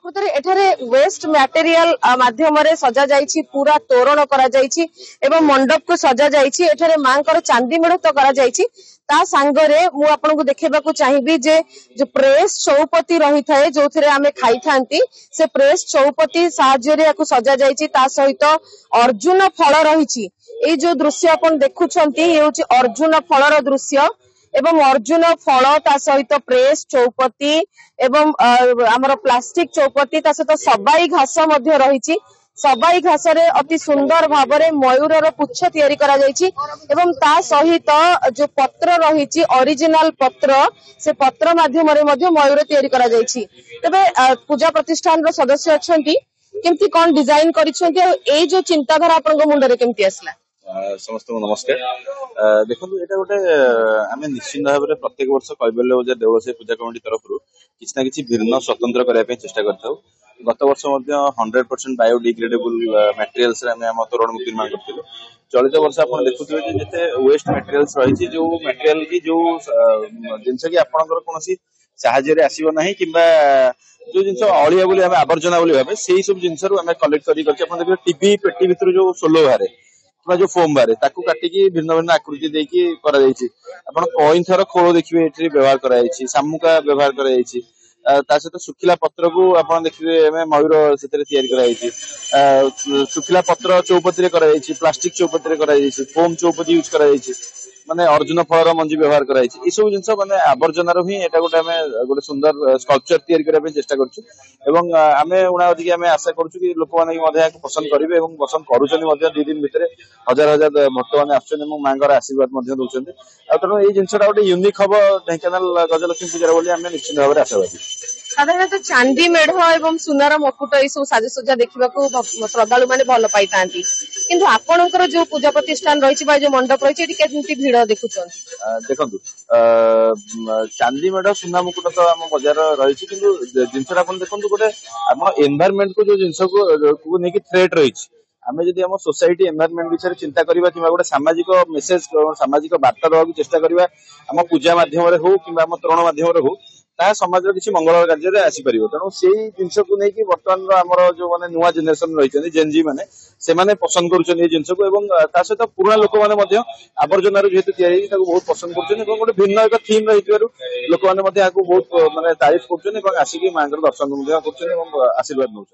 प्रकृति एठारे waste material माध्यम सजा जाइछि पूरा तोरण करा जाइछि एवं मंडप को सजा जाइछि एठारे मांकर चांदी मेढ़ तो करा जाइछि ता सांगरे मु आपनको देखेबाकू चाहिबी जे जो प्रेस चौपति रही थाए जो थिरे आमे खाई थांती से प्रेस चौपति साहाय्य रे याकू सजा जाइछि ता सहित अर्जुन फल रहिछि ए जो दृश्य अपन देखुछंती ए होछि अर्जुन फलर दृश्य एवं अर्जुन फल ता सहित प्रेस चौपति एवं आमर प्लास्टिक चौपति ता सहित सबाई घास मध्य रही सबाई घास रे अति सुंदर भाबरे मयूरर पुच्छ तैयारी करा जायछि एवं ता सहित जो पत्र रही ओरिजिनल पत्र से पत्र माध्यम रे मध्य मयूर तैयारी करा जायछि तबे पूजा प्रतिष्ठान रो सदस्य अछंती केमती कोन डिजाइन करिसंती ए जो चिंताधारा आपन मुंड रे केमती आसला समस्त नमस्कार देखो ये गोटे आम निश्चित भाव में प्रत्येक वर्ष कैबल्य बजार देवसायी पूजा कमिटी तरफ किसी ना कि भिन्न स्वतंत्र करने चेष्टा कर गत वर्ष 100% बायोडिग्रेडेबल मटेरियल्स आम तोरण मूर्ति निर्माण करूँ चलित वर्ष आप देखुए जिते वेस्ट मटेरियल्स रही जो मटेरियल की जो जिनस कि आपंकर कौन साहाय्य आसब ना कि जो जिन अलिया बोली आवर्जना बोली भावे से सब जिन कलेक्ट कर टीवी पेटी भितर जो सोलो बाहर जो फोम बारे ताकू काटिकी भिन्न भिन्न आकृति देकी करा जायछि आपण कॉइन थर खोल देखिबे एठी व्यवहार करा जायछि सामुका व्यवहार करा जायछि ता सहित सुखिला पत्र को आपण देखिबे एमे मयूर सेतरे तयारी करा जायछि सुखिला पत्र चौपति रे करा जायछि प्लास्टिक चौपति रे करा जायछि फोम चौपति यूज करा जायछि माने अर्जुन फलर मंजी व्यवहार करा जायछि ई सब जिंस माने आवर्जनार ही एटा गोटे हमें गोटे सुंदर स्कल्पचर तयारी करबे चेष्टा करछु एवं आमे उना अधिक आमे आशा करछु कि लोक माने मध्ये याक पसंद करिवे एवं पसंद करूछनी मध्ये 2 दिन भितरे हजार हजार भक्त माने आछन एवं मांगर आशीर्वाद मध्ये दोछन्ते आ तनो एई जिंसटा गोटे यूनिक हबो ढेंकानाल गजलक्ष्मी पूजा बोली आमे निश्चित भाव रे आशावादी साधारणतः चांदी मेढ़ एवं सुनार मकुट ये सब साजसज्जा देखा श्रद्धालु मैंने भल पाई किंतु आपणकर जो पूजा प्रतिष्ठान रही जो मंडप रही केमती भीड़ देखुं देखु चांदी मेढ़ सुना मुकुट तो आम बजार रही कि जिनसा देखो गोटे आम एनवायरमेंट को जो जिन को लेकिन थ्रेट रही आम जब आम सोसाइटी एनवायरमेंट विषय चिंता करवा कि गोटे सामाजिक मेसेज सामाजिक बार्ता देवा चेष्टा करवा आम पूजा मध्यम हो कि आम तोरण मध्यम हो ता समाज किसी मंगल कार्य आसीपर तेणु से जिनस को लेकिन बर्तमान आमर जो मैंने नुआ जेनेरेशन रही जेनजी मैंने से पसंद कर जिनस को सहित पुराना लोक मैंने आवर्जनार जेहतु या बहुत पसंद कर गोटे भिन्न एक थीम रही लोक मैंने बहुत मानने तारीफ कर आसिक माँ दर्शन कर आशीर्वाद नौ।